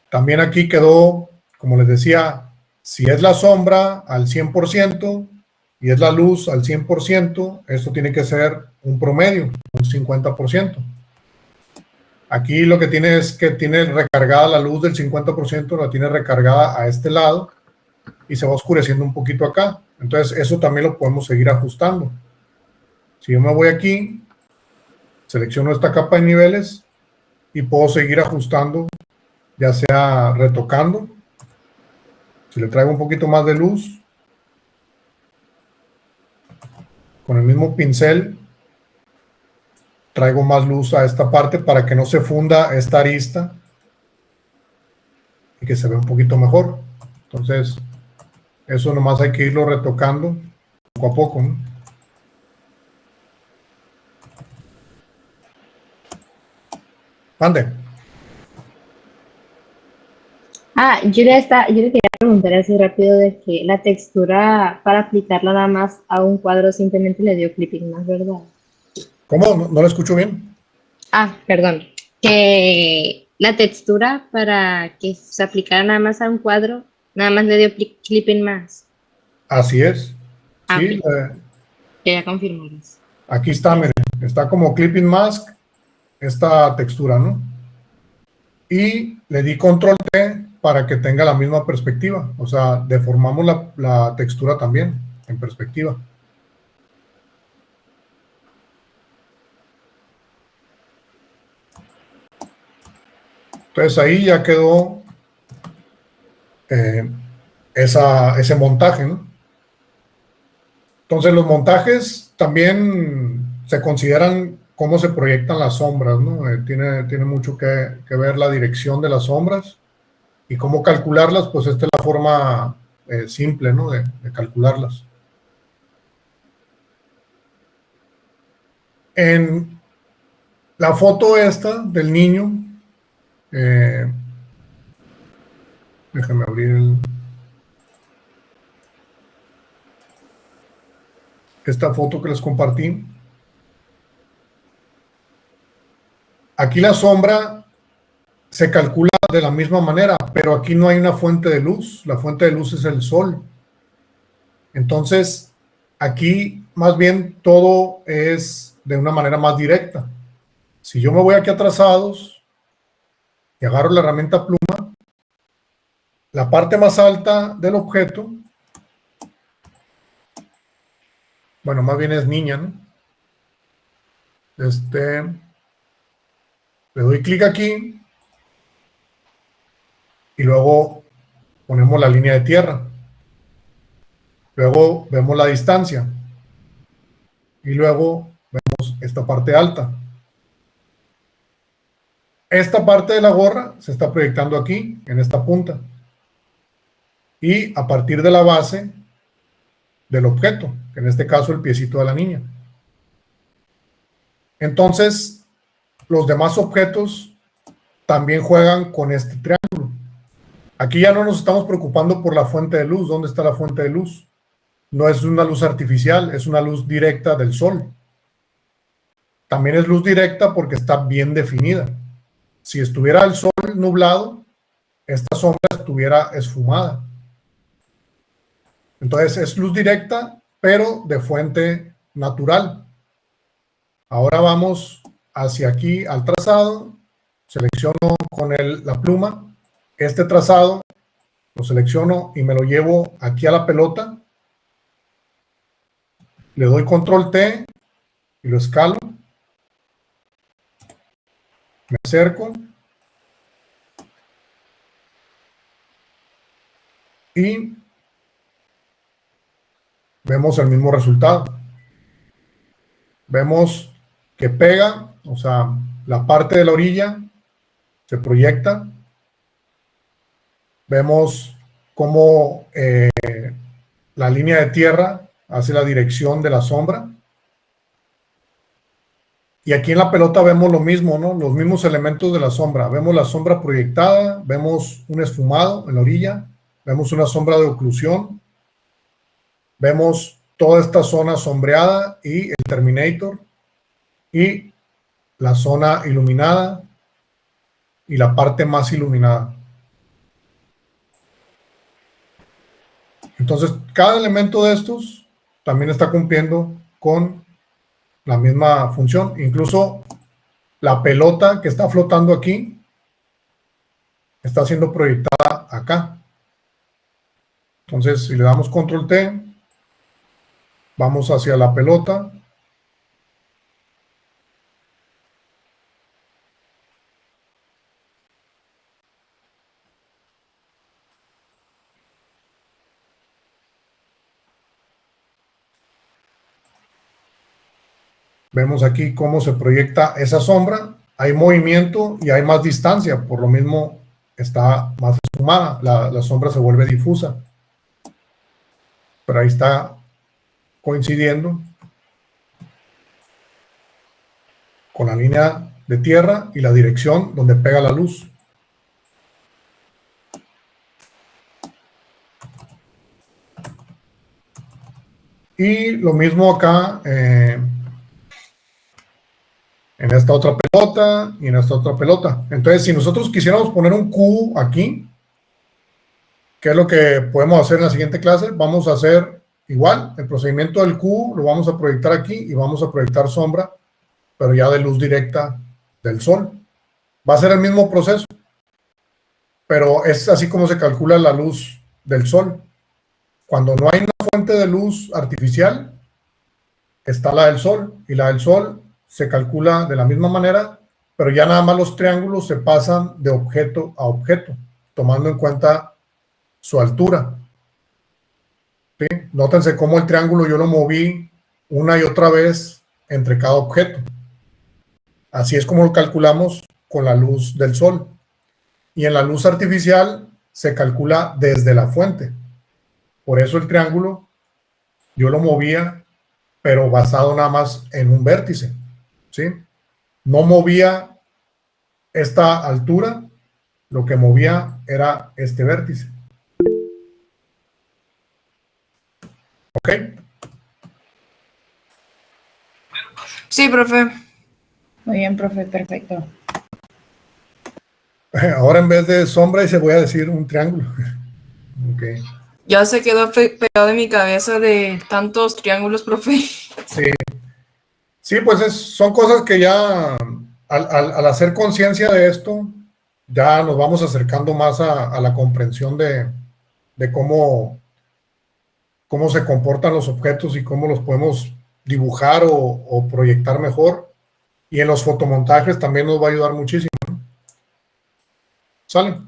También aquí quedó, como les decía, si es la sombra al 100% y es la luz al 100%, esto tiene que ser un promedio, un 50%. Aquí lo que tiene es que tiene recargada la luz del 50%, la tiene recargada a este lado y se va oscureciendo un poquito acá. Entonces, eso también lo podemos seguir ajustando. Si yo me voy aquí, selecciono esta capa de niveles y puedo seguir ajustando, ya sea retocando. Si le traigo un poquito más de luz, con el mismo pincel, traigo más luz a esta parte para que no se funda esta arista y que se vea un poquito mejor. Entonces, eso nomás hay que irlo retocando poco a poco, ¿no? Ande. Yo le quería preguntar así rápido de que la textura para aplicarla nada más a un cuadro simplemente le dio clipping más, ¿verdad? ¿Cómo? ¿No lo escucho bien? Perdón. Que la textura para que se aplicara nada más a un cuadro, nada más le dio clipping más. Así es. Sí, Ok, quería confirmar eso. aquí está, miren, Gracias. está como clipping mask esta textura, ¿no? Y le di control T para que tenga la misma perspectiva, o sea, deformamos la textura también en perspectiva. Entonces ahí ya quedó eh, ese montaje, ¿no? Entonces los montajes también se consideran cómo se proyectan las sombras, ¿no? Tiene mucho que ver la dirección de las sombras y cómo calcularlas, pues esta es la forma simple, ¿no? De calcularlas. En la foto esta del niño, eh, déjame abrir esta foto que les compartí. Aquí la sombra se calcula de la misma manera, pero aquí no hay una fuente de luz. La fuente de luz es el sol. Entonces, aquí más bien todo es de una manera más directa. Si yo me voy aquí a trazados y agarro la herramienta pluma, la parte más alta del objeto, bueno, más bien es niña, ¿no? Le doy clic aquí y luego ponemos la línea de tierra. Luego vemos la distancia y luego vemos esta parte alta. Esta parte de la gorra se está proyectando aquí, en esta punta. Y a partir de la base del objeto, que en este caso el piecito de la niña. Entonces, los demás objetos también juegan con este triángulo. Aquí ya no nos estamos preocupando por la fuente de luz. ¿Dónde está la fuente de luz? No es una luz artificial, es una luz directa del sol. También es luz directa porque está bien definida. Si estuviera el sol nublado, esta sombra estuviera esfumada. Entonces es luz directa, pero de fuente natural. Ahora vamos hacia aquí al trazado. Selecciono con la pluma este trazado, lo selecciono y me lo llevo aquí a la pelota. Le doy control T y lo escalo. Me acerco. Y vemos el mismo resultado. Vemos que pega, o sea, la parte de la orilla se proyecta. Vemos cómo la línea de tierra hace la dirección de la sombra. Y aquí en la pelota vemos lo mismo, ¿no? Los mismos elementos de la sombra. Vemos la sombra proyectada, vemos un esfumado en la orilla, vemos una sombra de oclusión, vemos toda esta zona sombreada y el Terminator y la zona iluminada y la parte más iluminada. Entonces, cada elemento de estos también está cumpliendo con la misma función. Incluso la pelota que está flotando aquí está siendo proyectada acá. Entonces, si le damos control T, vamos hacia la pelota. Vemos aquí cómo se proyecta esa sombra. Hay movimiento y hay más distancia. Por lo mismo está más esfumada. La sombra se vuelve difusa. Pero ahí está coincidiendo con la línea de tierra y la dirección donde pega la luz. Y lo mismo acá en esta otra pelota y en esta otra pelota. Entonces, si nosotros quisiéramos poner un cubo aquí, ¿qué es lo que podemos hacer en la siguiente clase? Vamos a hacer igual, el procedimiento del cubo lo vamos a proyectar aquí y vamos a proyectar sombra, pero ya de luz directa del sol. Va a ser el mismo proceso, pero es así como se calcula la luz del sol. Cuando no hay una fuente de luz artificial, está la del sol, y la del sol se calcula de la misma manera, pero ya nada más los triángulos se pasan de objeto a objeto, tomando en cuenta su altura. ¿Sí? Nótense cómo el triángulo yo lo moví una y otra vez entre cada objeto. Así es como lo calculamos con la luz del sol. Y en la luz artificial se calcula desde la fuente. Por eso el triángulo yo lo movía, pero basado nada más en un vértice. ¿Sí? No movía esta altura, lo que movía era este vértice. ¿Ok? Sí, profe. Muy bien, profe, perfecto. Ahora en vez de sombra y se voy a decir un triángulo. Ok. Ya se quedó pegado en mi cabeza de tantos triángulos, profe. Sí. Sí, pues son cosas que ya al hacer conciencia de esto, ya nos vamos acercando más a la comprensión de cómo se comportan los objetos y cómo los podemos dibujar o proyectar mejor. Y en los fotomontajes también nos va a ayudar muchísimo. ¿Sale?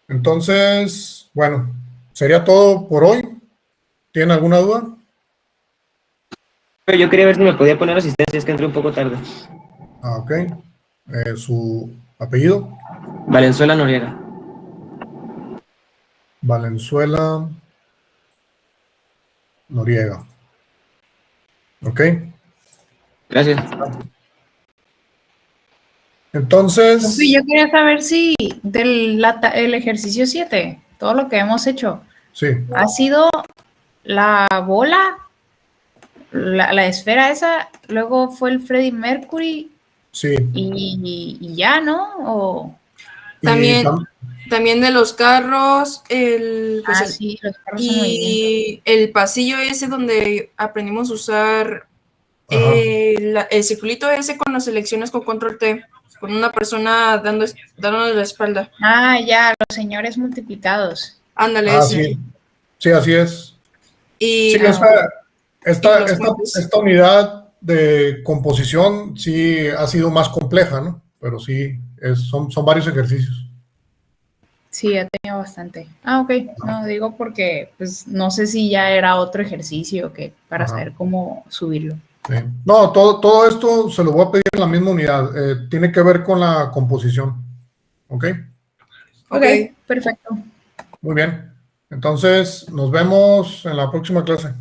Entonces, bueno, sería todo por hoy. ¿Tienen alguna duda? Yo quería ver si me podía poner asistencia, es que entré un poco tarde. Ah, ok. ¿Su apellido? Valenzuela Noriega. Valenzuela Noriega. Ok. Gracias. Entonces, Profe, yo quería saber si el ejercicio 7, todo lo que hemos hecho, sí, ha sido la bola, la esfera esa, luego fue el Freddie Mercury sí. y ya, ¿no? O, Y También de los carros, pues, sí, los carros son muy bien. y el pasillo ese donde aprendimos a usar Ajá. el circulito ese con las selecciones con control T, con una persona dándole la espalda. Ah, ya, los señores multiplicados. Ándale, ese. Sí. Sí, así es. Y, Sí, y los puentes. esta unidad de composición sí ha sido más compleja, ¿no? Pero sí, son varios ejercicios. Sí, ha tenido bastante. Ah, ok. No, digo porque pues no sé si ya era otro ejercicio que para saber cómo subirlo. Sí. No, todo esto se lo voy a pedir en la misma unidad. Tiene que ver con la composición. ¿Ok? Ok, perfecto. Muy bien. Entonces, nos vemos en la próxima clase.